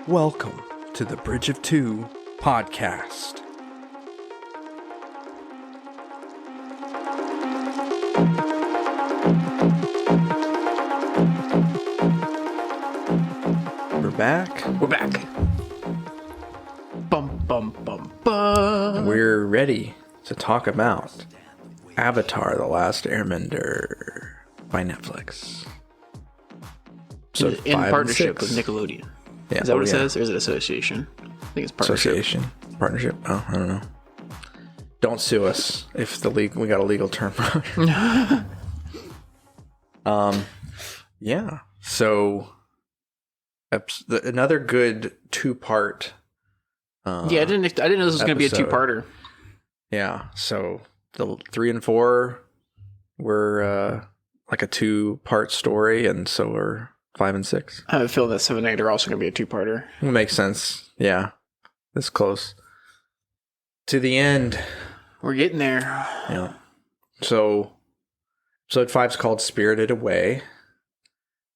Welcome to the Bridge of Two podcast. We're back. We're back. Bum, bum, bum, bum. We're ready to talk about Avatar: The Last Airbender by Netflix. Episode In 5 and partnership 6. with Nickelodeon. Yeah. Is that what it yeah. says? Or is it association? I think it's partnership. Association. Partnership. Oh, I don't know. Don't sue us if we got a legal term wrong. Yeah. So another good two-part. Yeah, I didn't know this was going to be a episode. two-parter. Yeah. So the 3 and 4 were like a two-part story, and so were 5 and 6. I have a feeling that 7 and 8 are also going to be a two-parter. It makes sense. Yeah. This close to the end. We're getting there. Yeah. So episode 5 is called Spirited Away.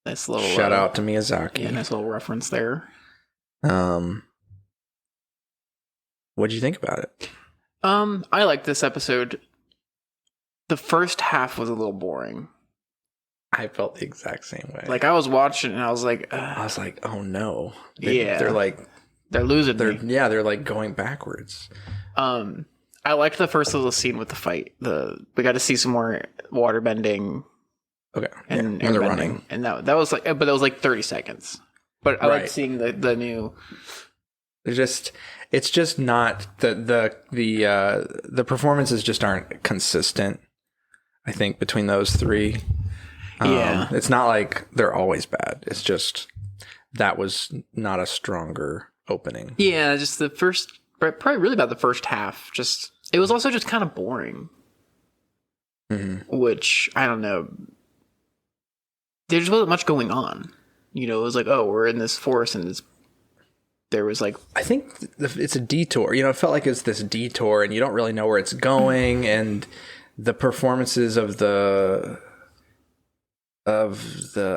Nice little Shout out to Miyazaki. Yeah, nice little reference there. What'd you think about it? I liked this episode. The first half was a little boring. I felt the exact same way. Like, I was watching and I was like, I was like, oh no. Yeah. They're like, they're losing me. they're like going backwards. I liked the first little scene with the fight. We got to see some more water bending Okay. and when they're airbending. running. And that was like, but that was like 30 seconds. But I Right. like seeing the new. It's just not the performances just aren't consistent. I think between those three. Yeah. It's not like they're always bad. It's just that was not a stronger opening. Yeah, just the first, probably really about the first half. Just it was also just kind of boring. Mm-hmm. Which I don't know. There just wasn't much going on. You know, it was like, oh, we're in this forest, and there was like, I think it's a detour. You know, it felt like it's this detour, and you don't really know where it's going. And the performances of the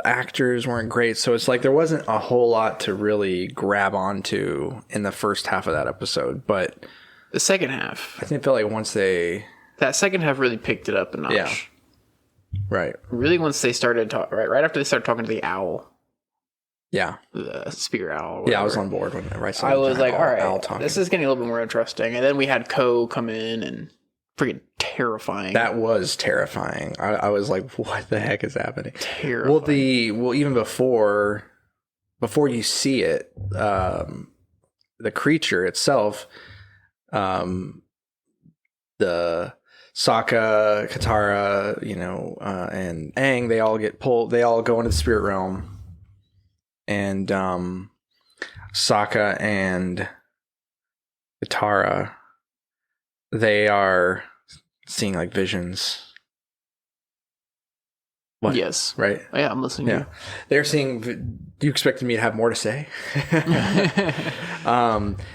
actors weren't great, so it's like there wasn't a whole lot to really grab onto in the first half of that episode. But the second half. I think it felt like once they That second half really picked it up a notch. Yeah. Right. Really, once they started talking, right after they started talking to the owl, Yeah. the spear owl. Yeah, I was on board when I saw I was like, all Al right, talking. this is getting a little bit more interesting. And then we had Ko come in and freaking terrifying. That was terrifying. I was like, what the heck is happening? Terrifying. Well, even before you see it, the creature itself, the Sokka, Katara, and Aang, they all get pulled. They all go into the spirit realm, and Sokka and Katara, they are seeing like visions. What? Yes. Right? Oh, yeah, I'm listening Yeah. to They're seeing... You expected me to have more to say?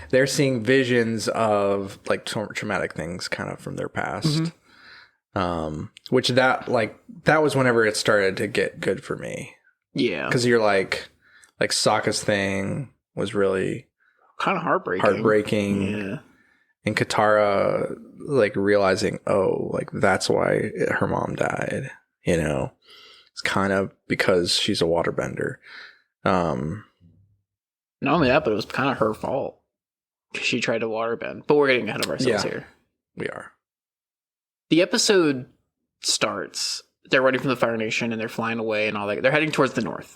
They're seeing visions of like traumatic things kind of from their past. Mm-hmm. Which that was whenever it started to get good for me. you. Yeah. Because you're like Sokka's thing was really Kind of heartbreaking. Yeah. And Katara like realizing, oh, like that's why her mom died, It's kind of because she's a waterbender. Not only that, but it was kind of her fault. She tried to waterbend. But we're getting ahead of ourselves here. We are. The episode starts. They're running from the Fire Nation and they're flying away and all that. They're heading towards the north.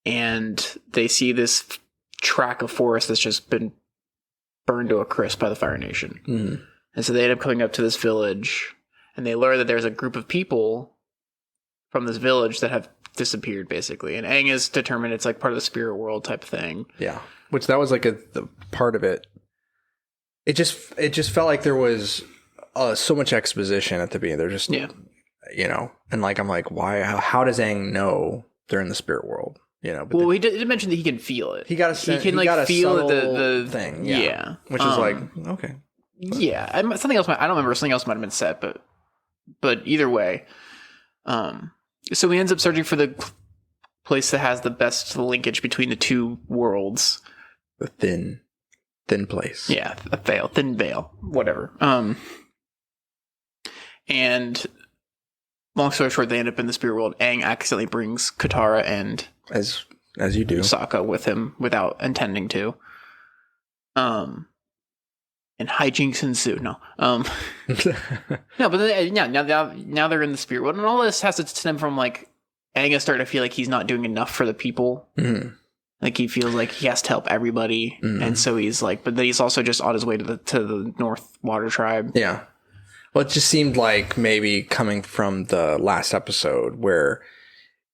And they see this track of forest that's just been burned to a crisp by the Fire Nation. And so they end up coming up to this village and they learn that there's a group of people from this village that have disappeared, basically. And Aang is determined it's like part of the spirit world type of thing. Yeah. Which that was like the part of it. It just felt like there was so much exposition at the beginning. They're just, and like, I'm like, why, how does Aang know they're in the spirit world? But well, he did mention that he can feel it. He got a feel the thing. Yeah. Which is like, okay. Yeah. Something else, I don't remember, something else might have been said, but either way, so he ends up searching for the place that has the best linkage between the two worlds. The thin place. Yeah, thin veil, whatever. And long story short, they end up in the spirit world. Aang accidentally brings Katara and As you do. Sokka with him without intending to. And hijinks ensue. No. No, but then, now they're in the spirit world, and all this has to stem from like Aang is starting to feel like he's not doing enough for the people. Mm-hmm. Like he feels like he has to help everybody, and so he's like, but then he's also just on his way to the North Water Tribe. Yeah. Well, it just seemed like maybe coming from the last episode where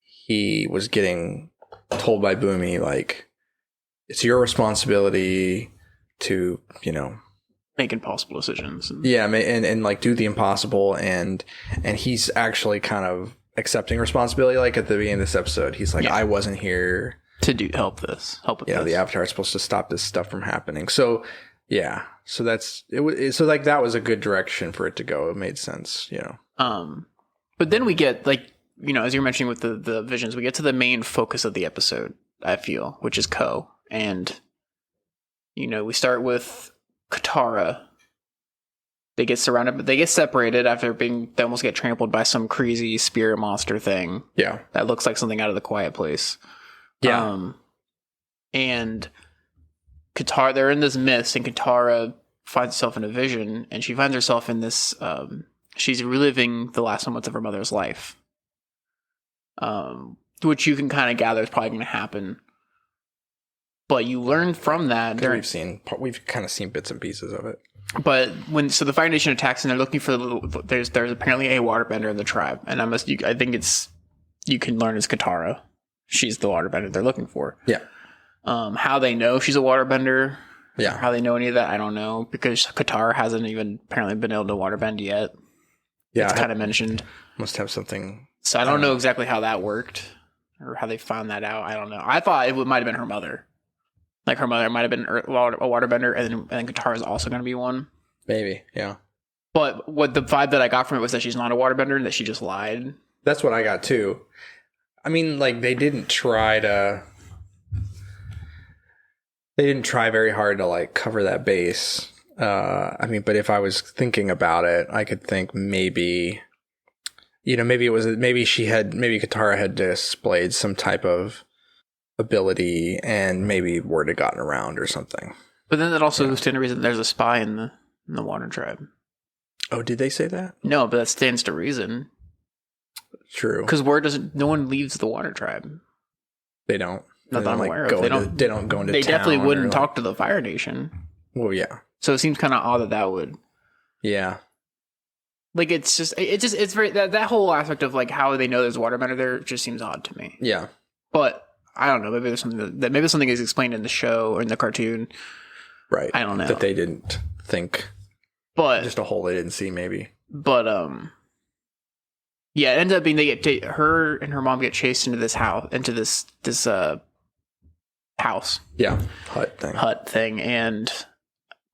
he was getting told by Boomy, like, it's your responsibility to, make impossible decisions. Yeah, and like do the impossible, and he's actually kind of accepting responsibility. Like at the beginning of this episode, he's like, I wasn't here to help with this. The Avatar is supposed to stop this stuff from happening. So yeah, so that's it. So like that was a good direction for it to go. It made sense, But then we get like, as you're mentioning with the visions, we get to the main focus of the episode, I feel, which is Ko. And, we start with Katara. They get separated after they almost get trampled by some crazy spirit monster thing. Yeah. That looks like something out of The Quiet Place. Yeah. And Katara, they're in this mist, and Katara finds herself in a vision, and she finds herself in this, she's reliving the last moments of her mother's life. Which you can kind of gather is probably going to happen. But you learn from that. We've kind of seen bits and pieces of it. But the Fire Nation attacks, and they're looking for there's apparently a waterbender in the tribe, and I think you can learn it's Katara. She's the waterbender they're looking for. Yeah. How they know she's a waterbender, yeah. How they know any of that, I don't know, because Katara hasn't even apparently been able to waterbend yet. Yeah, it's kind of mentioned. Must have something. So I don't know exactly how that worked or how they found that out. I don't know. I thought it might have been her mother. Like her mother might have been a waterbender, and then Katara is also going to be one. Maybe, yeah. But what the vibe that I got from it was that she's not a waterbender and that she just lied. That's what I got too. I mean, like they didn't try very hard to like cover that base. But if I was thinking about it, I could think maybe Katara had displayed some type of ability and maybe word had gotten around or something. But then that also stands to reason there's a spy in the Water Tribe. Oh, did they say that? No, but that stands to reason. True. Because no one leaves the Water Tribe. They don't. Not that I'm aware of. They don't go into They town. definitely wouldn't talk to the Fire Nation. Well, yeah. So it seems kind of odd that would. Yeah. Like it's very that whole aspect of like how they know there's waterbender there just seems odd to me. Yeah. But I don't know. Maybe there's something is explained in the show or in the cartoon. Right. I don't know that they didn't think. But just a hole they didn't see, maybe. But yeah, it ends up being her and her mom get chased into this house, house. Yeah, hut thing, and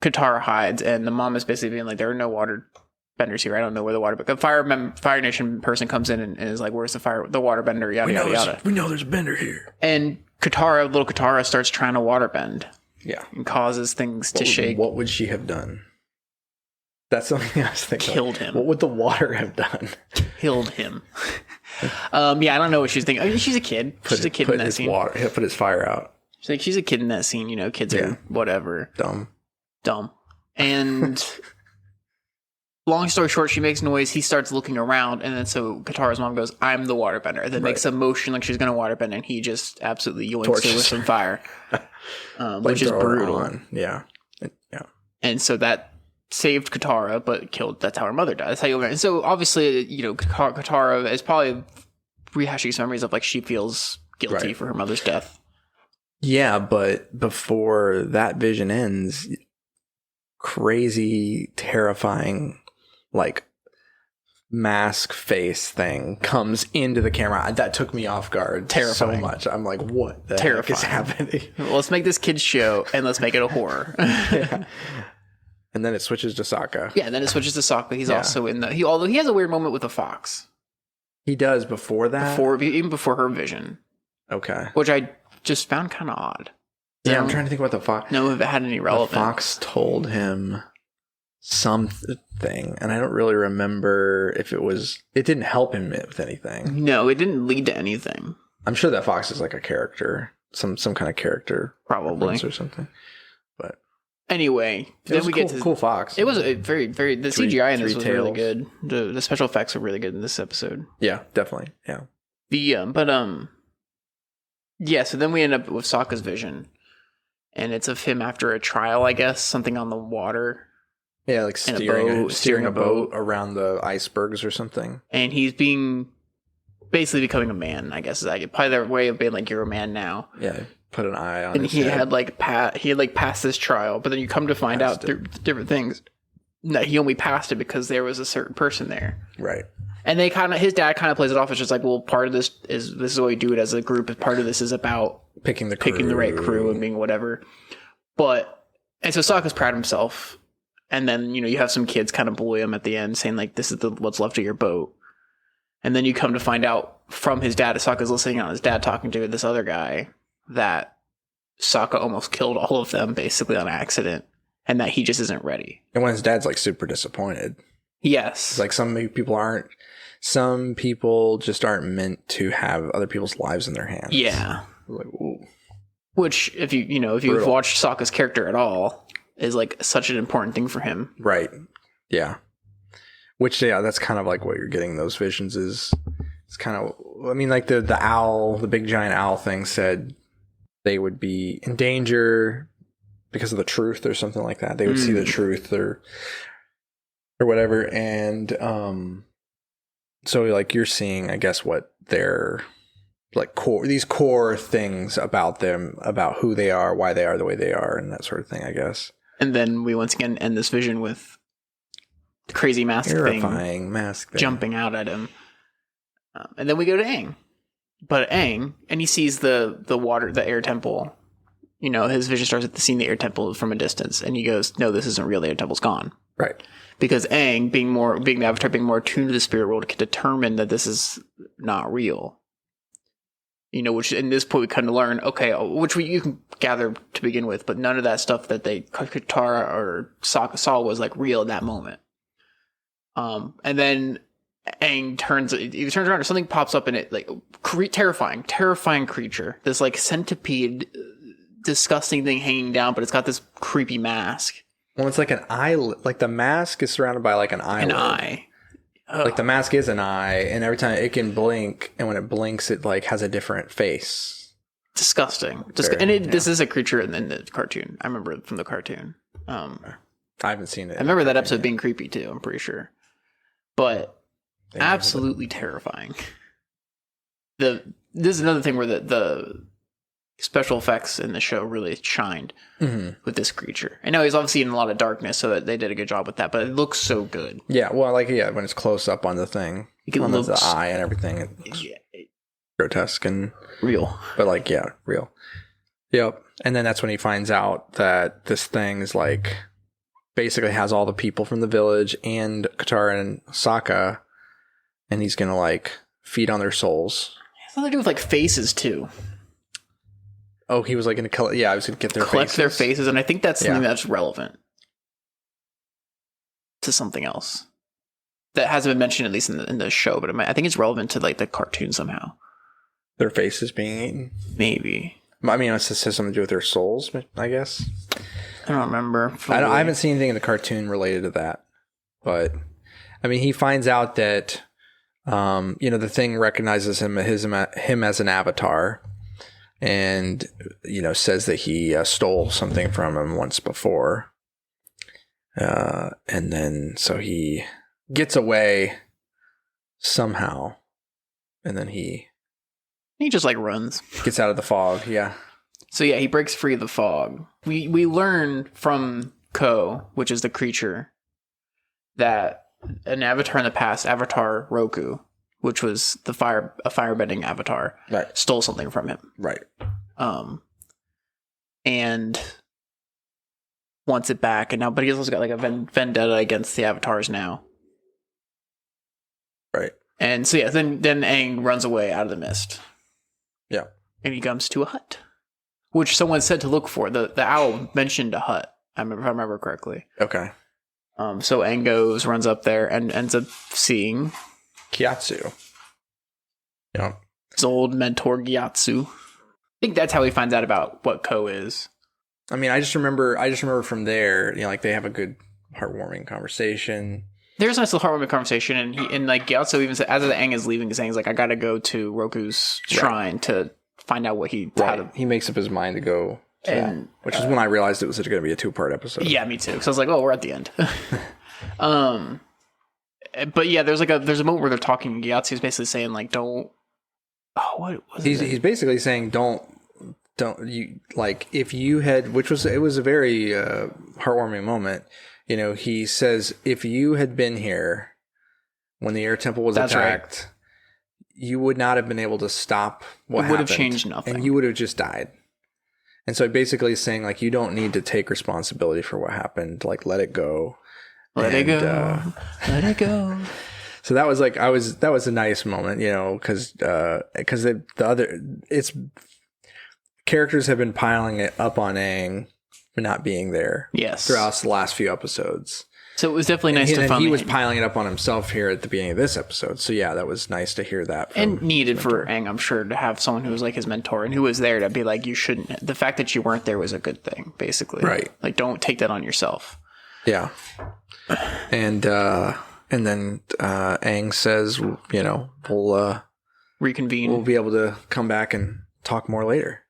Katara hides, and the mom is basically being like, "There are no waterbenders here. I don't know where the water." But the Fire Nation person comes in and is like, "Where's the waterbender?" Yada yada yada. We know there's a bender here. And little Katara starts trying to waterbend. Yeah, and causes things to shake. What would she have done? That's something I was thinking. Killed him. What would the water have done? Killed him. Yeah, I don't know what she's thinking. I mean, she's a kid. She's a kid in that scene. Put his fire out. She's a kid in that scene. Kids are whatever. Dumb. And long story short, she makes noise. He starts looking around, and then so Katara's mom goes, "I'm the waterbender." And then makes a motion like she's going to waterbend, and he just absolutely yoinks her with some fire, which is brutal. Yeah. And so that saved Katara, but killed. That's how her mother died. That's how you learn. And so obviously, Katara is probably rehashing some memories of like she feels guilty for her mother's death. Yeah, but before that vision ends, crazy, terrifying, like mask face thing comes into the camera. That took me off guard so much. I'm like, what the heck is happening? Well, let's make this kid's show and let's make it a horror. Yeah. And then it switches to Sokka. Yeah, and then it switches to Sokka. He's also in although he has a weird moment with a fox. He does before that? Even before her vision. Okay. which I just found kind of odd. Yeah, I'm trying to think what the fox. No, if it had any relevance. The fox told him something, and I don't really remember if it was. It didn't help him with anything. No, it didn't lead to anything. I'm sure that fox is like a character, some kind of character, probably, or something. But anyway, then we get to cool fox. It was a very the CGI in this was really good. The special effects were really good in this episode. Yeah, definitely. Yeah. So then we end up with Sokka's vision, and it's of him after a trial, I guess, something on the water. Yeah, like steering a boat around the icebergs or something. And he's basically becoming a man, I guess. Is probably their way of being like, you're a man now. Yeah, put an eye on. And he had passed this trial, but then you come to find out through different things that he only passed it because there was a certain person there. Right. And his dad kind of plays it off as just like, well, part of this is what we do it as a group. Part of this is about picking the right crew and being whatever. And so Sokka's proud of himself. And then, you have some kids kind of bully him at the end saying like, this is what's left of your boat. And then you come to find out from his dad, Sokka's listening on his dad talking to this other guy, that Sokka almost killed all of them basically on accident and that he just isn't ready. And when his dad's like super disappointed. Yes. It's like some people just aren't meant to have other people's lives in their hands. Yeah. Like, ooh. Which if you've watched Sokka's character at all is like such an important thing for him. Right. Yeah. Which, yeah, that's kind of like what you're getting those visions is. It's kind of, I mean, like the owl, the big giant owl thing said they would be in danger because of the truth or something like that. They would see the truth or whatever. And so like you're seeing, I guess, what they're like these core things about them, about who they are, why they are the way they are, and that sort of thing, I guess. And then we once again end this vision with the crazy terrifying mask thing jumping out at him. And then we go to Aang. But Aang, and he sees the water, the air temple. His vision starts at seeing the air temple from a distance. And he goes, no, this isn't real. The air temple's gone. Right. Because Aang, being the Avatar, being more attuned to the spirit world, can determine that this is not real. Which in this point we kind of learn, okay, which you can gather to begin with, but none of that stuff that Katara or Sokka saw was like real in that moment. And then Aang turns around and something pops up in it, like terrifying creature. This like centipede, disgusting thing hanging down, but it's got this creepy mask. Well, it's like an eyelid. Like the mask is surrounded by like an eyelid. An eye. Like the mask is an eye, and every time it can blink, and when it blinks, it like has a different face. Disgusting. This is a creature in the cartoon. I remember it from the cartoon. I haven't seen it. I remember that episode being creepy too. I'm pretty sure, but absolutely terrifying. This is another thing where the special effects in the show really shined with this creature. I know he's obviously in a lot of darkness, so they did a good job with that, but it looks so good. Yeah, well, when it's close up on the thing, on the eye and everything, it looks grotesque and real. But real. Yep. And then that's when he finds out that this thing is like basically has all the people from the village and Katara and Sokka, and he's gonna like feed on their souls. It has something to do with like faces too. Oh, he was like going to collect. Yeah, I was going to get collect their faces, and I think that's something that's relevant to something else that hasn't been mentioned at least in the show. But I think it's relevant to like the cartoon somehow. Their faces being eaten, maybe. I mean, it has something to do with their souls, I guess. I don't remember. I haven't seen anything in the cartoon related to that, but I mean, he finds out that the thing recognizes him as an avatar. And, says that he stole something from him once before. And then, so he gets away somehow. And then he just like runs. Gets out of the fog, yeah. So yeah, he breaks free of the fog. We learn from Ko, which is the creature, that an avatar in the past, Avatar Roku, which was a firebending avatar, right, stole something from him. Right. And wants it back. And now, but he's also got like a vendetta against the avatars now. Right. And so, yeah, then Aang runs away out of the mist. Yeah. and he comes to a hut, which someone said to look for. The owl mentioned a hut. If I remember correctly. Okay. So Aang goes, runs up there, and ends up seeing Gyatso. Yeah. His old mentor Gyatso. I think that's how he finds out about what Ko is. I mean, I just remember from there, like they have a good heartwarming conversation. There's a nice little heartwarming conversation, and like Gyatso even said, as Aang is leaving, he's like, I gotta go to Roku's shrine to find out what he... He makes up his mind to go to that, which is when I realized it was going to be a 2-part episode. Yeah, me too. Because I was like, oh, we're at the end. But yeah, there's a moment where they're talking, and Gyatso's basically saying, like, don't... Oh, what was it? He's basically saying, don't you, like, if you had, it was a very heartwarming moment. He says, if you had been here when the air temple was attacked, you would not have been able to stop what happened. It would have changed nothing. And you would have just died. And so basically saying, like, you don't need to take responsibility for what happened. Like, let it go. Let it go. Let it go. So that was like, that was a nice moment, because the other, characters have been piling it up on Aang for not being there. Yes. Throughout the last few episodes. So it was definitely nice to finally... he was piling it up on himself here at the beginning of this episode. So yeah, that was nice to hear that. And needed for Aang, I'm sure, to have someone who was like his mentor and who was there to be like, you shouldn't... The fact that you weren't there was a good thing, basically. Right. Like, don't take that on yourself. Yeah. And then Aang says, we'll... reconvene. We'll be able to come back and talk more later.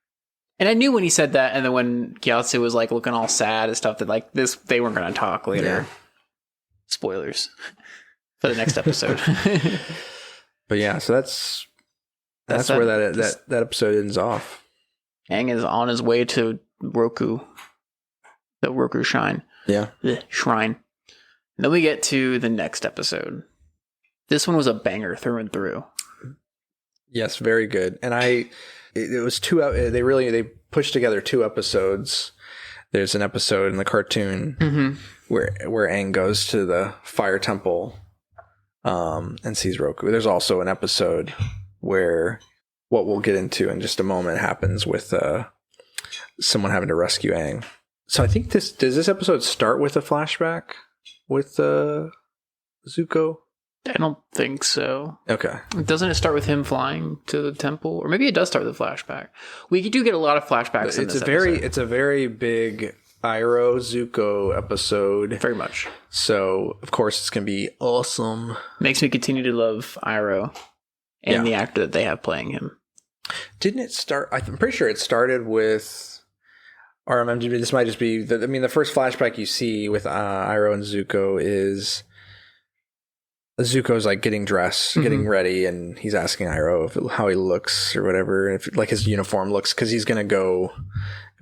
And I knew when he said that, and then when Gyatso was like looking all sad and stuff, that like they weren't going to talk later. Yeah. Spoilers for the next episode. But yeah, so that's where that episode ends off. Aang is on his way to Roku, the Roku shrine. Yeah, the shrine. And then we get to the next episode. This one was a banger through and through. Yes, very good. And it was they pushed together 2 episodes. There's an episode in the cartoon where Aang goes to the fire temple and sees Roku. There's also an episode where what we'll get into in just a moment happens with someone having to rescue Aang. So I think does this episode start with a flashback with Zuko? I don't think so. Okay. Doesn't it start with him flying to the temple? Or maybe it does start with a flashback. We do get a lot of flashbacks in this episode. It's a very big Iroh Zuko episode. Very much. So, of course, it's going to be awesome. Makes me continue to love Iroh and the actor that they have playing him. Didn't it start... I'm pretty sure it started with... Or this might just be... the first flashback you see with Iroh and Zuko is... Zuko's like getting dressed, getting ready, and he's asking Iroh how he looks or whatever, if like his uniform looks, because he's gonna go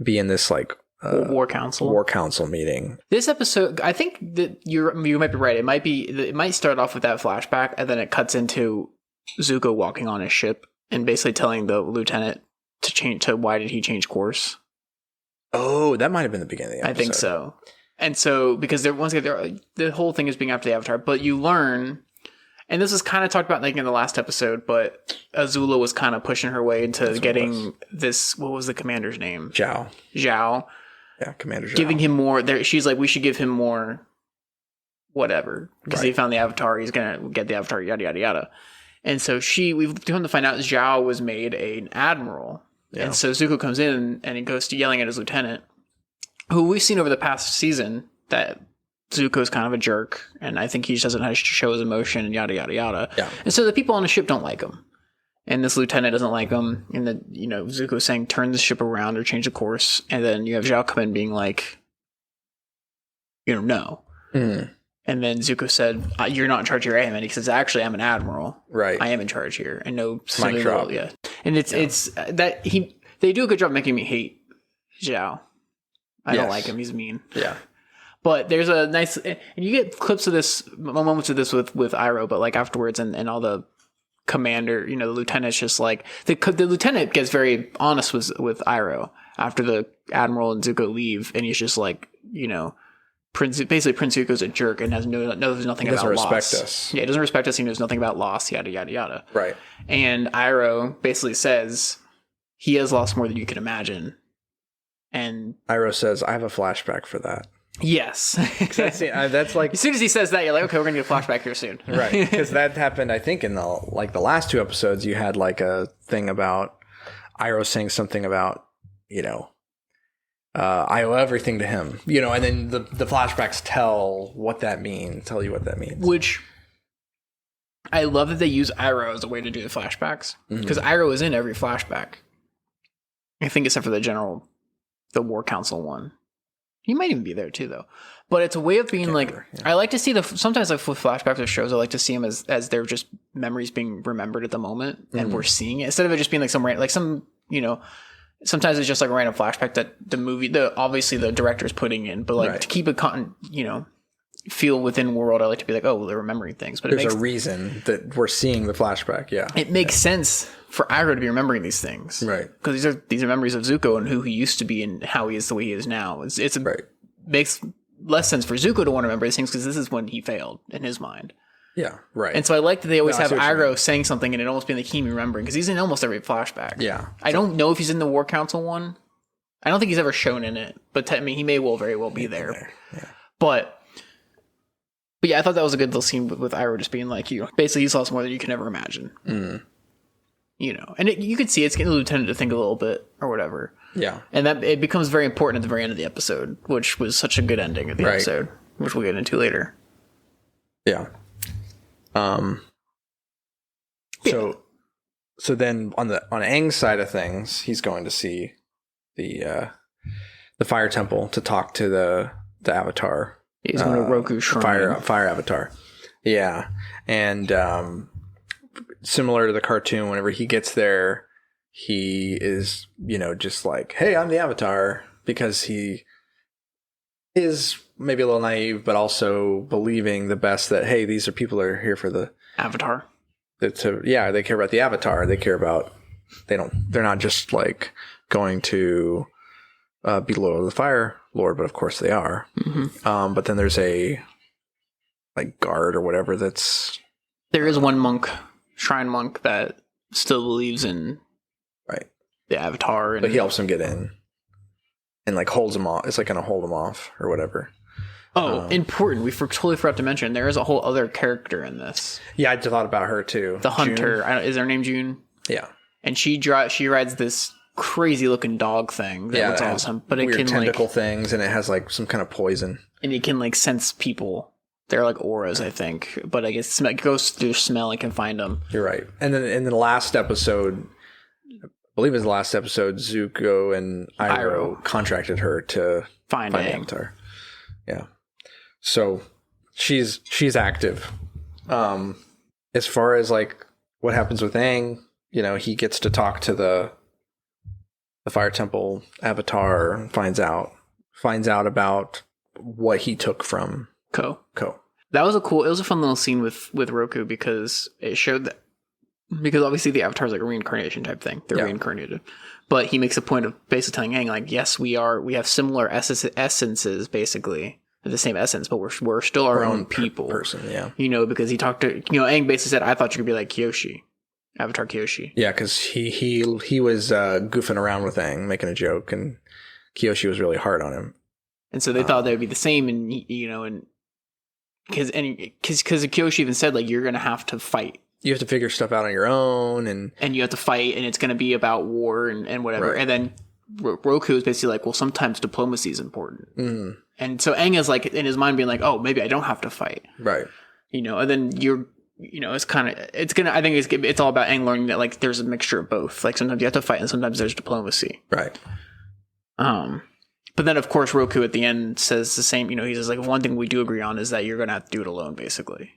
be in this like war council meeting. This episode, I think that you might be right. It might start off with that flashback, and then it cuts into Zuko walking on his ship and basically telling the lieutenant to why did he change course. Oh, that might have been the beginning of the episode. I think so. And so, because the whole thing is being after the Avatar, but you learn, and this was kind of talked about like in the last episode, but Azula was kind of pushing her way into getting this, what was the commander's name? Zhao. Yeah, Commander Zhao. Giving him more, she's like, we should give him more whatever, because he found the Avatar, he's going to get the Avatar, yada, yada, yada. And so we've come to find out Zhao was made an admiral. Yeah. And so Zuko comes in and he goes to yelling at his lieutenant, who we've seen over the past season that Zuko's kind of a jerk, and I think he just doesn't know how to show his emotion and yada, yada, yada. Yeah. And so the people on the ship don't like him. And this lieutenant doesn't like him. And then, Zuko's saying, turn the ship around or change the course. And then you have Zhao come in being like, no. Mm. And then Zuko said, you're not in charge here, I am. And he says, actually, I'm an admiral. Right. I am in charge here. And no... Mic drop. Yeah. And it's that they do a good job making me hate Zhao. I don't like him. He's mean. Yeah. But there's a nice... And you get clips of this, moments of this with Iroh, but like afterwards and all the commander, the lieutenant's just like... The lieutenant gets very honest with Iroh after the admiral and Zuko leave, and he's just like, Prince Zuko's a jerk and knows nothing about loss. He doesn't respect us. Yeah, he doesn't respect us. He knows nothing about loss, yada, yada, yada. Right. And Iroh basically says... he has lost more than you can imagine. And Iroh says, I have a flashback for that. Yes. That's like... As soon as he says that, you're like, okay, we're going to get a flashback here soon. Right. Because that happened, I think, in the last 2 episodes, you had like a thing about Iroh saying something about, I owe everything to him, and then the flashbacks tell you what that means. Which I love that they use Iroh as a way to do the flashbacks, because Iroh is in every flashback. I think except for the War Council one. He might even be there too, though. But it's a way of being I like to see sometimes like with flashbacks of shows, I like to see them as they're just memories being remembered at the moment, and we're seeing it instead of it just being like sometimes it's just like a random flashback that obviously the director's putting in, but to keep it feel within world, I like to be like, oh, well, they're remembering things. But there's a reason that we're seeing the flashback. Yeah, it makes sense for Iroh to be remembering these things, right? Because these are memories of Zuko and who he used to be and how he is the way he is now. Makes less sense for Zuko to want to remember these things because this is when he failed in his mind. Yeah, right. And so I like that they always have Iroh saying something and it almost being like him remembering, because he's in almost every flashback. Yeah. I don't know if he's in the War Council one. I don't think he's ever shown in it, but he may very well be there. Yeah. But yeah, I thought that was a good little scene with Iroh just being like, basically he's lost more than you can ever imagine. And you could see it's getting the lieutenant to think a little bit or whatever. Yeah. And that it becomes very important at the very end of the episode, which was such a good ending of the episode, which we'll get into later. Yeah. So then on Aang's side of things, he's going to see the Fire Temple to talk to the Avatar. He's going to Roku Shrine. Fire Avatar. Yeah. And similar to the cartoon, whenever he gets there, he is, just like, hey, I'm the Avatar, because he is maybe a little naive, but also believing the best that, hey, these are people that are here for the Avatar. They care about the Avatar. They care about, they're not just like going to be loyal to the Fire Lord, but of course they are. Mm-hmm. But then there's a guard or whatever there is one shrine monk that still believes in the Avatar, but he helps him get in and holds him off. It's gonna hold him off or whatever. Oh, important. We totally forgot to mention there is a whole other character in this. Yeah, I thought about her too. The hunter. Is her name June? Yeah. And she rides this crazy looking dog thing. That's awesome. But it can tentacle things, and it has some kind of poison. And it can sense people. They're like auras, I think. But I guess it goes through smell and can find them. You're right. And then in the last episode, I believe it was the last episode, Zuko and Iroh contracted her to find the Avatar. Yeah. So she's active. As far as what happens with Aang, he gets to talk to the Fire Temple Avatar and finds out about what he took from Ko. That was it was a fun little scene with Roku, because it showed that, because obviously the Avatar is like a reincarnation type thing. They're reincarnated. But he makes a point of basically telling Aang, yes, we have similar essences, basically. The same essence, but we're still our own people. Person, yeah. Because he talked to, Aang basically said, I thought you could be like Kyoshi. Avatar Kyoshi. Yeah, because he was goofing around with Aang, making a joke, and Kyoshi was really hard on him. And so they thought they would be the same, and because Kyoshi even said, you're going to have to fight. You have to figure stuff out on your own, and you have to fight, and it's going to be about war and whatever. Right. And then Roku is basically like, well, sometimes diplomacy is important. Mm. And so Aang is in his mind being like, oh, maybe I don't have to fight. Right. And then I think it's all about Aang learning that there's a mixture of both. Sometimes you have to fight and sometimes there's diplomacy. Right. But then of course Roku at the end says the same, he says one thing we do agree on is that you're going to have to do it alone, basically.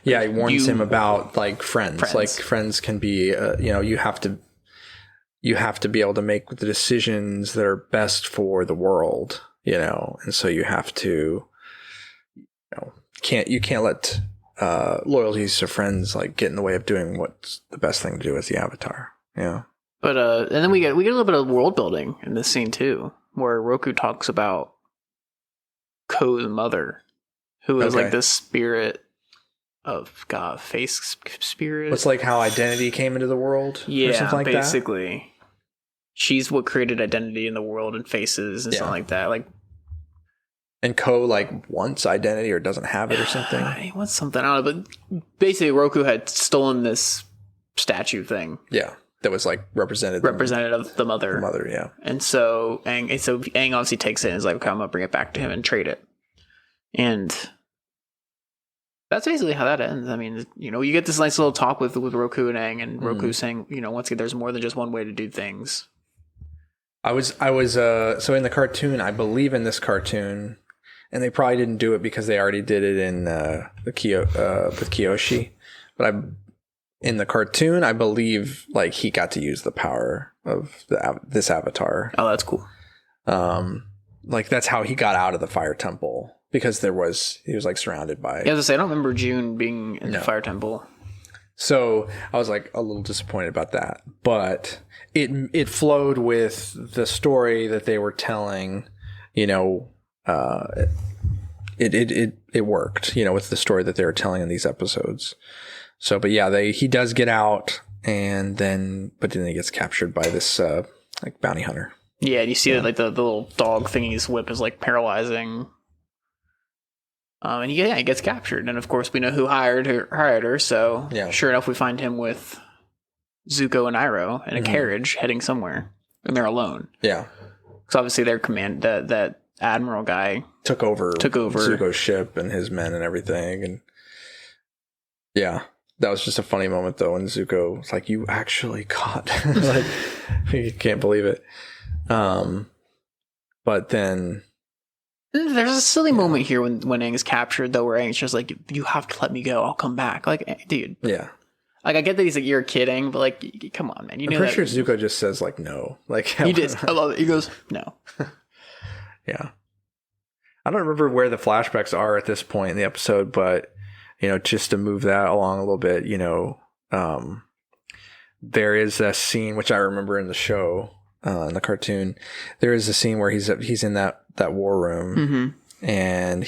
Yeah. He warns him about friends. Friends can be, you have to be able to make the decisions that are best for the world. And so you have to, you can't let loyalties to friends get in the way of doing what's the best thing to do as the Avatar. Yeah. But and then we get a little bit of world building in this scene too, where Roku talks about Ko's mother, who is this spirit of face spirit. It's how identity came into the world. Yeah, or something like basically. she's what created identity in the world and faces and stuff like that. Like, and Ko like wants identity or doesn't have it or something. He wants something. I don't know, but basically Roku had stolen this statue thing. Yeah, that was like representative of the mother. The mother, yeah. And so Aang obviously takes it and is like, okay, I'm gonna bring it back to him and trade it. And that's basically how that ends. I mean, you know, you get this nice little talk with Roku and Aang, and Roku saying, you know, once again, there's more than just one way to do things. I was so in the cartoon, I believe in this cartoon, and they probably didn't do it because they already did it in with Kyoshi, but in the cartoon, I believe like he got to use the power of this avatar. Oh, that's cool. Like that's how he got out of the Fire Temple, because he was like surrounded by. Yeah, I was gonna say, I don't remember June being in the Fire Temple. So I was like a little disappointed about that, but it flowed with the story that they were telling. You know, it worked. You know, with the story that they were telling in these episodes. So, but yeah, he does get out, but then he gets captured by this like bounty hunter. Yeah, and you see that like the little dog thingy's whip is like paralyzing. And he gets captured, and of course we know who hired her. So sure enough, we find him with Zuko and Iroh in a carriage heading somewhere, and they're alone. Yeah, because obviously their command that admiral guy took over Zuko's ship and his men and everything, and yeah. That was just a funny moment, though, when Zuko was like, you actually caught. Like, you can't believe it. But then... There's a silly moment here when Aang is captured, though, where Aang's just like, you have to let me go. I'll come back. Like, dude. Yeah. Like, I get that he's like, you're kidding, but like, come on, man. I'm pretty sure Zuko just says, like, no. Like, he did. I love it. He goes, no. Yeah. I don't remember where the flashbacks are at this point in the episode, but... You know, just to move that along a little bit, you know, there is a scene which I remember in the show, in the cartoon. There is a scene where he's in that war room, and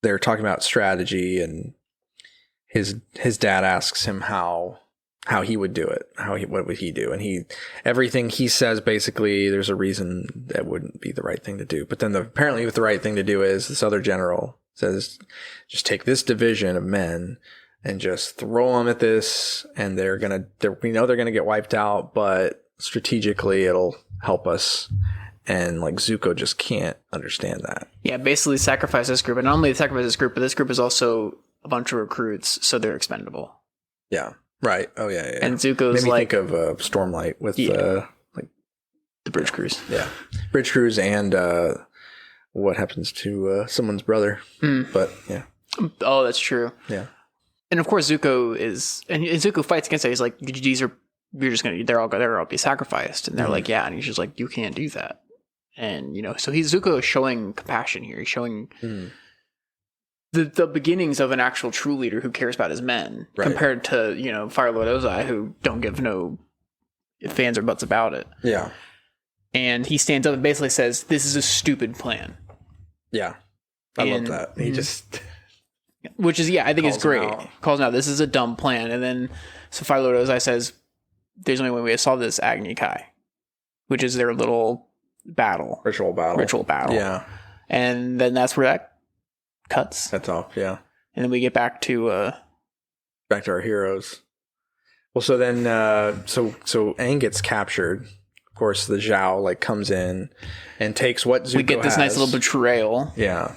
they're talking about strategy, and his dad asks him how he would do it, what would he do, and everything he says basically there's a reason that wouldn't be the right thing to do, but then apparently the right thing to do is this other general says, just take this division of men and just throw them at this, and we know they're gonna get wiped out, but strategically it'll help us. And like Zuko just can't understand that. Yeah, basically sacrifice this group, and not only sacrifice this group, but this group is also a bunch of recruits, so they're expendable. Yeah, right. Oh yeah. And Zuko's made me think of Stormlight with like the bridge crews. Yeah, bridge crews and. What happens to someone's brother. But yeah. Oh, that's true. Yeah. And of course Zuko Zuko fights against it. He's like, they're all be sacrificed. And they're like, yeah. And he's just like, you can't do that. And, you know, so Zuko is showing compassion here. He's showing the beginnings of an actual true leader who cares about his men, compared to, you know, Fire Lord Ozai, who don't give no fans or buts about it. Yeah. And he stands up and basically says, this is a stupid plan. Yeah. I love that. He just... Which is, I think it's great. Calls him out. This is a dumb plan. And then, so Fire Lord Ozai says, there's only one way to solve this, Agni Kai. Which is their little battle. Ritual battle. Yeah. And then that's where that cuts. That's off, yeah. And then we get back to... back to our heroes. Well, so then, so Aang gets captured. Of course, the Zhao like comes in and takes what Zuko We get this has. nice little betrayal. Yeah.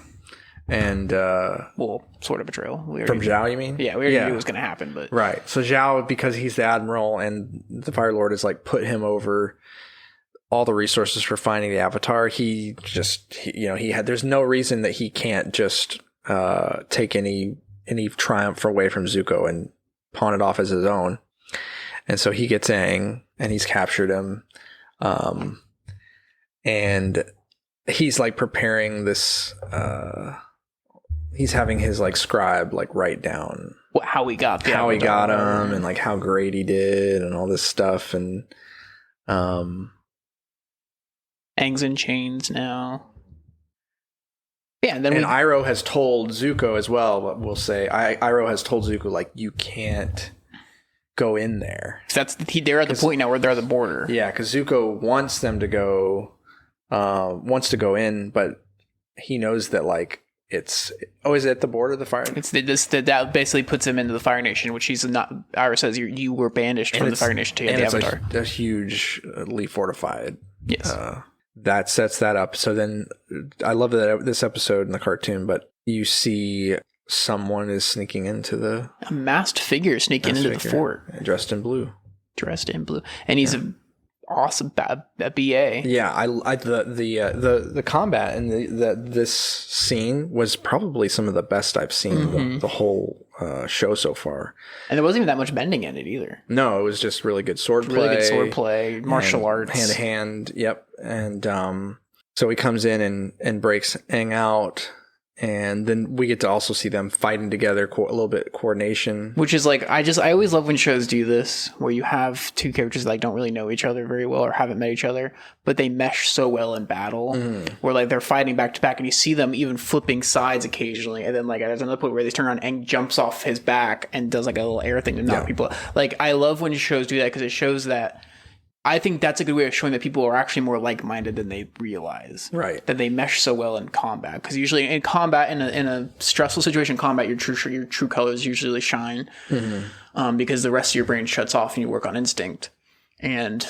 And well, sort of betrayal. From Zhao, you mean? Yeah, we already knew it was going to happen, but right. So Zhao, because he's the admiral, and the Fire Lord has like put him over all the resources for finding the Avatar. There's no reason that he can't just take any triumph away from Zuko and pawn it off as his own. And so he gets Aang, and he's captured him. And he's like preparing this, he's having his like scribe like write down how he got him and like how great he did and all this stuff. And, Aang's in chains now. Yeah. And then Iroh has told Zuko as well, but we'll say Iroh has told Zuko, like, you can't go in there. They're at the point now where they're at the border. Yeah, because Zuko wants them to go, wants to go in, but he knows that like it's is it at the border of the Fire? That basically puts him into the Fire Nation, which he's not. Iroh says you were banished from the Fire Nation to get the Avatar. A hugely fortified. Yes. That sets that up. So then I love that this episode in the cartoon, but you see someone is sneaking into a masked figure sneaking into the fort, dressed in blue, and he's a awesome BA. Yeah, the combat and this scene was probably some of the best I've seen the whole show so far. And there wasn't even that much bending in it either. No, it was just really good swordplay, martial arts, hand to hand. Yep, and so he comes in and breaks Aang out. And then we get to also see them fighting together, a little bit coordination. Which is like, I always love when shows do this, where you have two characters that like don't really know each other very well or haven't met each other, but they mesh so well in battle, where like they're fighting back to back, and you see them even flipping sides occasionally, and then like there's another point where they turn around and jumps off his back and does like a little air thing to knock people out. Like, I love when shows do that because it shows that. I think that's a good way of showing that people are actually more like-minded than they realize. Right. That they mesh so well in combat. Because usually in combat, in a stressful situation in combat, your true colors usually shine. Because the rest of your brain shuts off and you work on instinct. And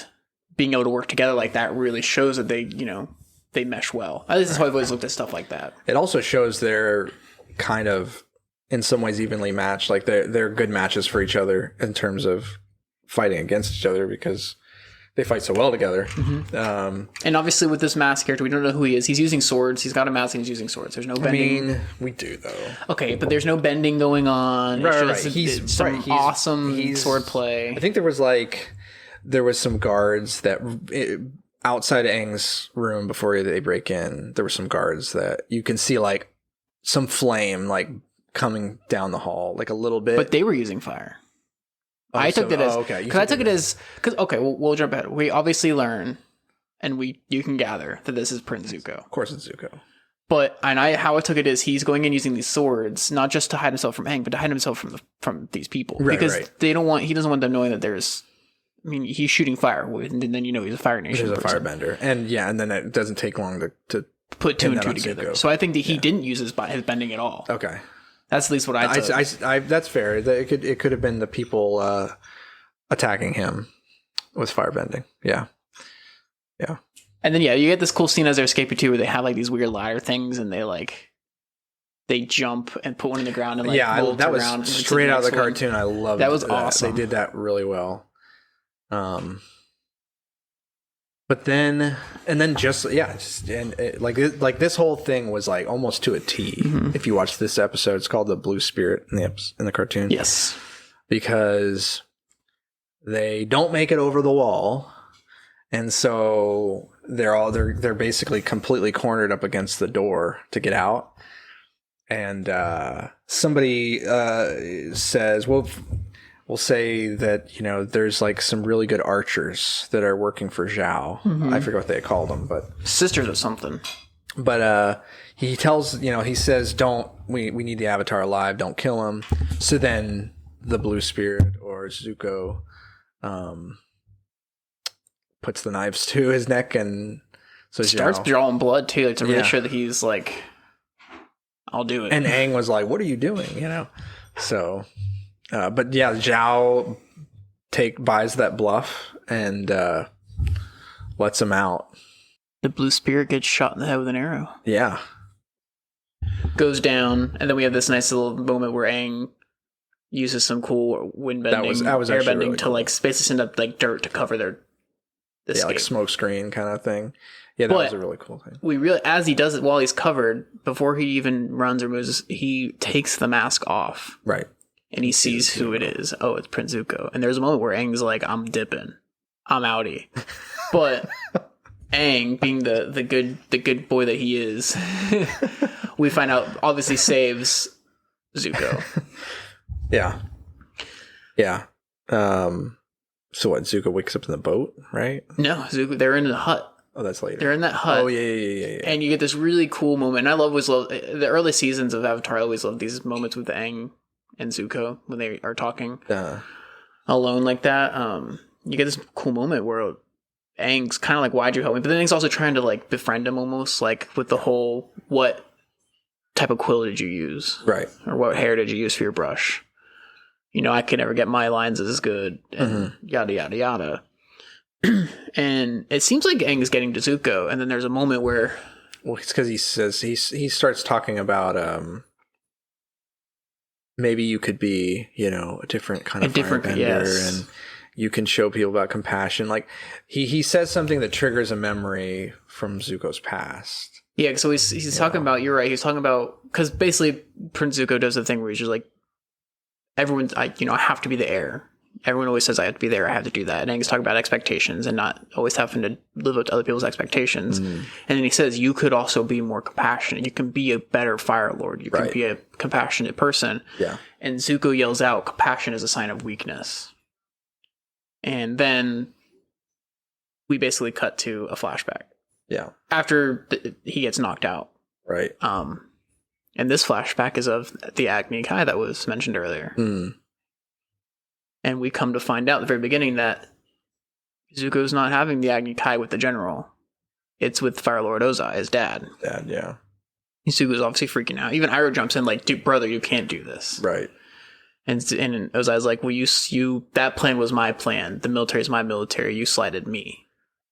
being able to work together like that really shows that they mesh well. This is why I've always looked at stuff like that. It also shows they're kind of, in some ways, evenly matched. Like they're good matches for each other in terms of fighting against each other because they fight so well together. And obviously with this mask character, we don't know who he is. He's using swords. He's got a mask and he's using swords. There's no bending. I mean, we do though. Okay, but there's no bending going on. Right. He's some awesome sword play. I think there was some guards that outside of Aang's room before they break in. There were some guards that you can see like some flame like coming down the hall, like a little bit. But they were using fire. I took it as we'll jump ahead. We obviously learn, and you can gather that this is Prince Zuko. Of course, it's Zuko. But how I took it is he's going in using these swords not just to hide himself from Aang, but to hide himself from these people, because he doesn't want them knowing that there's. I mean, he's shooting fire, and then he's a Fire Nation. He's a firebender, and then it doesn't take long to put two and two together. Zuko. So I think that he didn't use his bending at all. Okay. That's at least what I took. That's fair. It could have been the people attacking him with firebending. Yeah. And then you get this cool scene as they're escaping too, where they have like these weird ladder things, and they jump and put one in the ground and that was straight out of the cartoon. I love that. Was awesome. They did that really well. But then, like this whole thing was like almost to a T. If you watch this episode, it's called The Blue Spirit in the cartoon. Yes, because they don't make it over the wall, and so they're basically completely cornered up against the door to get out. And somebody says, "Well." We'll say that, there's like some really good archers that are working for Zhao. I forget what they called them, but sisters or something. But he tells, he says, we need the Avatar alive. Don't kill him. So then the Blue Spirit or Zuko puts the knives to his neck, and so starts drawing blood too, to really show that he's like, I'll do it. And Aang was like, what are you doing? So... but yeah, Zhao buys that bluff and lets him out. The Blue Spirit gets shot in the head with an arrow. Yeah. Goes down, and then we have this nice little moment where Aang uses some cool wind bending, air bending really to like basically send up like dirt to cover their escape. Like smoke screen kind of thing. Yeah, that was a really cool thing. As he does it while he's covered, before he even runs or moves, he takes the mask off. Right. And he sees who it is. Oh, it's Prince Zuko. And there's a moment where Aang's like, I'm dipping. I'm outie. But Aang, being the good boy that he is, we find out obviously saves Zuko. Yeah. So what, Zuko wakes up in the boat, right? No, Zuko, they're in the hut. Oh, that's later. They're in that hut. Oh, yeah. And you get this really cool moment. And I always love the early seasons of Avatar. I always love these moments with Aang and Zuko when they are talking. alone like that, you get this cool moment where Aang's kind of like, why'd you help me? But then Aang's also trying to like befriend him almost, like with the whole, what type of quill did you use? Right. Or what hair did you use for your brush? You know, I can never get my lines as good, and yada, yada, yada. And it seems like Aang is getting to Zuko, and then there's a moment where... Well, it's because he says, he starts talking about, maybe you could be, you know, a different kind of firebender, yes. and you can show people about compassion. Like, he says something that triggers a memory from Zuko's past. Yeah, so he's talking about, you're right, he's talking about, because basically Prince Zuko does the thing where he's just like, everyone, I have to be the heir. Everyone always says I have to be there, I have to do that. And Aang's talking about expectations and not always having to live up to other people's expectations. And then he says, you could also be more compassionate. You can be a better Fire Lord. You can be a compassionate person. Yeah. And Zuko yells out, compassion is a sign of weakness. And then we basically cut to a flashback. Yeah. After he gets knocked out. Right. And this flashback is of the Agni Kai that was mentioned earlier. And we come to find out at the very beginning that Zuko's not having the Agni Kai with the general. It's with Fire Lord Ozai, his dad. Yeah. Zuko's obviously freaking out. Even Iroh jumps in like, dude, brother, you can't do this. Right. And Ozai's like, well, you that plan was my plan. The military is my military. You slighted me.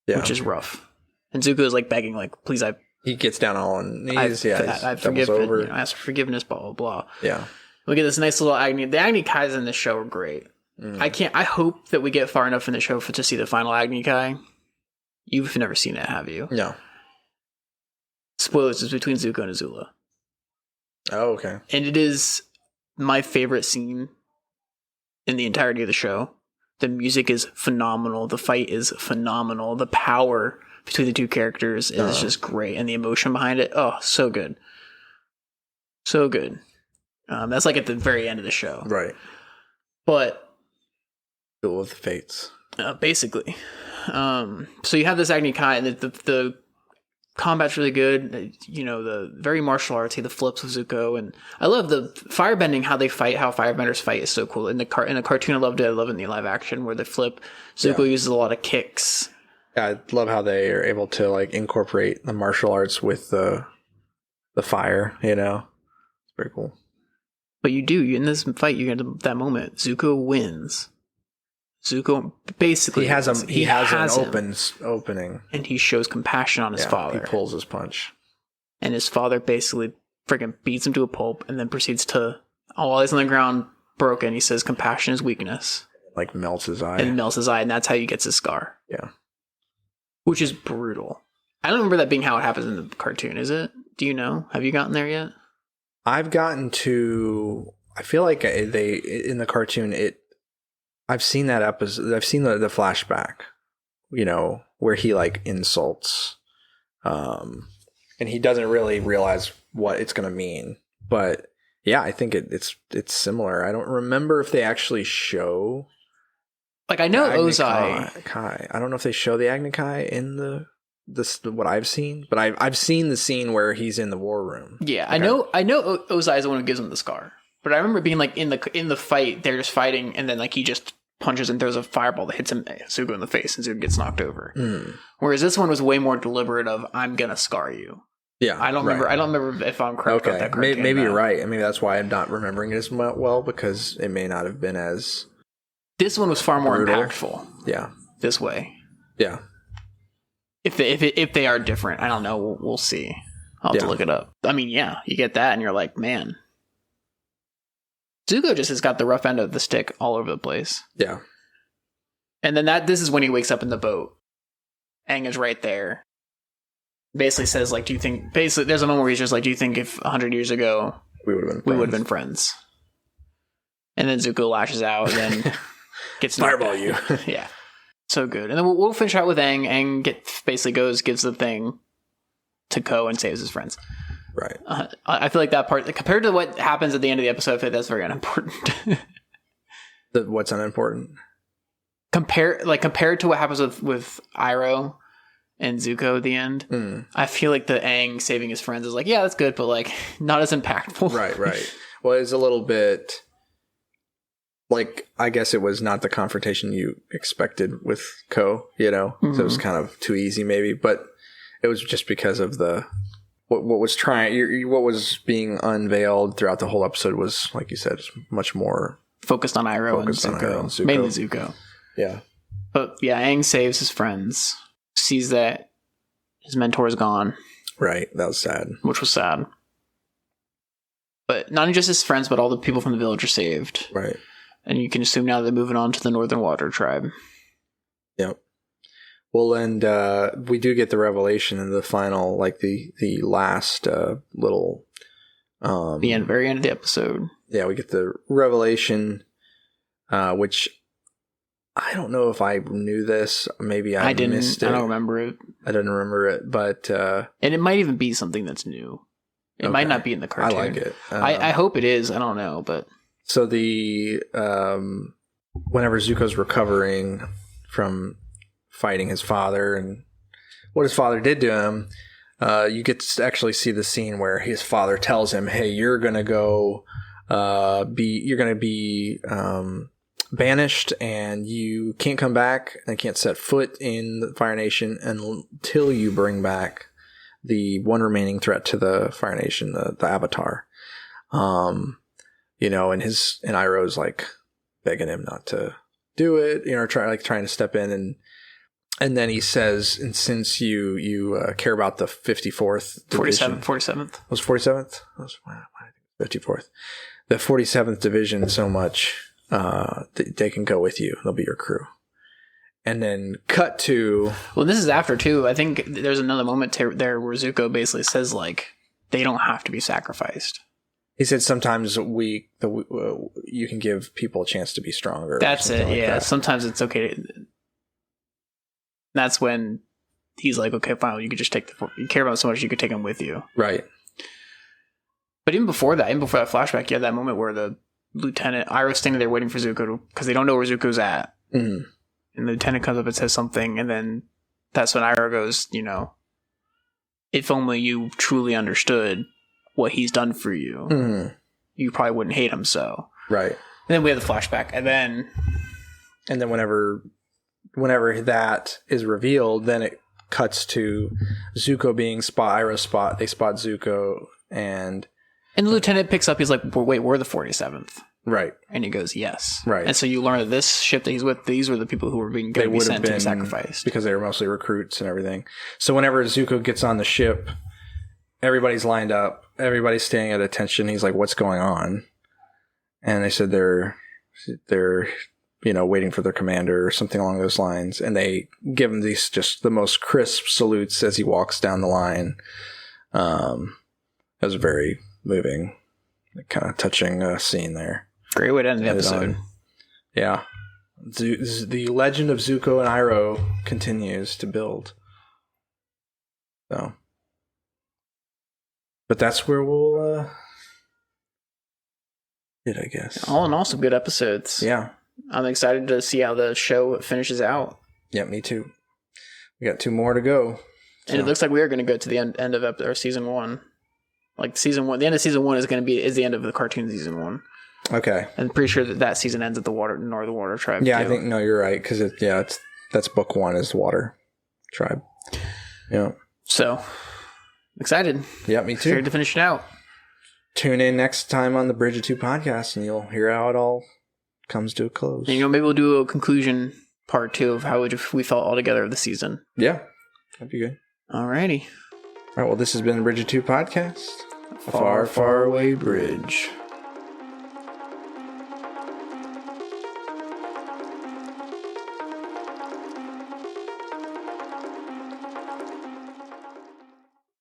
Yeah. Which is rough. And Zuko's like begging, like, please, he gets down on knees. I've forgiven. Ask for forgiveness, blah, blah, blah. Yeah. We get this nice little Agni. The Agni Kais in this show are great. I hope that we get far enough in the show to see the final Agni Kai. You've never seen it, have you? No. Spoilers, it's between Zuko and Azula. Oh, okay. And it is my favorite scene in the entirety of the show. The music is phenomenal. The fight is phenomenal. The power between the two characters is just great. And the emotion behind it, oh, so good. So good. That's like at the very end of the show. Right. But... Duel of the Fates. Basically. So you have this Agni Kai, and the combat's really good. You know, the very martial artsy, the flips of Zuko, and I love the firebending, how they fight, how firebenders fight is so cool. In the cartoon, I loved it. I love it in the live action where they flip. Zuko uses a lot of kicks. Yeah, I love how they are able to like incorporate the martial arts with the fire. You know, it's pretty cool. But in this fight, you get that moment. Zuko wins. Zuko basically he has an opening, and he shows compassion on his father. He pulls his punch, and his father basically freaking beats him to a pulp, and then proceeds to, while he's on the ground broken, he says, "Compassion is weakness." Like melts his eye, and that's how he gets his scar. Yeah, which is brutal. I don't remember that being how it happens in the cartoon. Is it? Do you know? Have you gotten there yet? I've gotten to. I feel like they in the cartoon I've seen that episode. I've seen the flashback, you know, where he like insults, and he doesn't really realize what it's going to mean. But yeah, I think it's similar. I don't remember if they actually show. Like I know Ozai. Kai. I don't know if they show the Agni Kai in what I've seen, but I've seen the scene where he's in the war room. Yeah, I know Ozai is the one who gives him the scar. But I remember being like in the fight, they're just fighting, and then like he just punches and throws a fireball that hits him, Zuko, in the face, and Zuko gets knocked over. Whereas this one was way more deliberate of, I'm gonna scar you. Yeah, I don't remember if I'm correct about that. Maybe you're right. I mean, that's why I'm not remembering it as well, because it may not have been as. This one was far more impactful. Yeah, this way. Yeah. If they are different, I don't know. We'll see. I'll have to look it up. I mean, yeah, you get that, and you're like, man. Zuko just has got the rough end of the stick all over the place. Yeah. And then this is when he wakes up in the boat. Aang is right there. Basically says, like, there's a moment where he's just like, do you think if 100 years ago we would have been friends? And then Zuko lashes out and then gets fireball you. Yeah. So good. And then we'll finish out with Aang. Aang basically gives the thing to Ko and saves his friends. Right. I feel like that part, compared to what happens at the end of the episode, I feel like that's very unimportant. What's unimportant? Compared to what happens with Iroh and Zuko at the end, I feel like the Aang saving his friends is like, yeah, that's good, but like not as impactful. Right. Well, it's a little bit. like, I guess it was not the confrontation you expected with Ko, you know? Mm-hmm. So it was kind of too easy maybe, but it was just because of what was being unveiled throughout the whole episode was, like you said, much more focused on Iroh and Zuko. Mainly Zuko. Yeah. But yeah, Aang saves his friends, sees that his mentor is gone. Right. That was sad. Which was sad. But not just his friends, but all the people from the village are saved. Right. And you can assume now they're moving on to the Northern Water Tribe. Yep. Well, and we do get the revelation in the final, like the last little... very end of the episode. Yeah, we get the revelation, which I don't know if I knew this. Maybe I missed it. I don't remember it. I didn't remember it, but... and it might even be something that's new. It might not be in the cartoon. I like it. I hope it is. I don't know, but... So the whenever Zuko's recovering from fighting his father and what his father did to him, you get to actually see the scene where his father tells him, "Hey, you're gonna go be banished, and you can't come back and can't set foot in the Fire Nation until you bring back the one remaining threat to the Fire Nation, the Avatar." You know, and Iroh's like begging him not to do it, you know, trying to step in, and then he says, and since you care about the 54th division, 47th was 47th, 54th, the 47th division so much, they can go with you, they'll be your crew. And then cut to, well, this is after too. I think there's another moment there where Zuko basically says like they don't have to be sacrificed. He said sometimes you can give people a chance to be stronger. That's it. Like that. Sometimes it's okay. That's when he's like, okay, fine. You could just you care about so much, you could take them with you. Right. But even before that flashback, you had that moment where the lieutenant, Iroh's standing there waiting for Zuko because they don't know where Zuko's at. Mm-hmm. And the lieutenant comes up and says something. And then that's when Iroh goes, you know, if only you truly understood what he's done for you, you probably wouldn't hate him so. Right. And then we have the flashback, and then whenever that is revealed, then it cuts to Zuko being Iroh's spot. They spot Zuko, and the lieutenant picks up. He's like, "Wait, we're the 47th." Right. And he goes, "Yes." Right. And so you learn that this ship that he's with, these were the people who were going to be sent to be sacrificed because they were mostly recruits and everything. So whenever Zuko gets on the ship, everybody's lined up. Everybody's staying at attention. He's like, "What's going on?" And they said they're you know, waiting for their commander or something along those lines. And they give him these just the most crisp salutes as he walks down the line. It was a very moving, kind of touching scene there. Great way to end the episode. Yeah. The legend of Zuko and Iroh continues to build. So... But that's where we'll I guess. All in all, some good episodes. Yeah. I'm excited to see how the show finishes out. Yeah, me too. We got 2 more to go. So. And it looks like we are going to go to the end of our season 1. Like season 1, the end of season 1 is the end of the cartoon season 1. Okay. I'm pretty sure that season ends at the Northern Water Tribe. Yeah, too. I think you're right because that's book 1 is the Water Tribe. Yeah. So. Excited. Yeah, me too. Excited to finish it out. Tune in next time on the Bridge of Two podcast, and you'll hear how it all comes to a close. And maybe we'll do a conclusion part 2 of how we felt all together of the season. Yeah, that'd be good. Alrighty. All right. Well, this has been the Bridge of Two podcast. A far, far away bridge.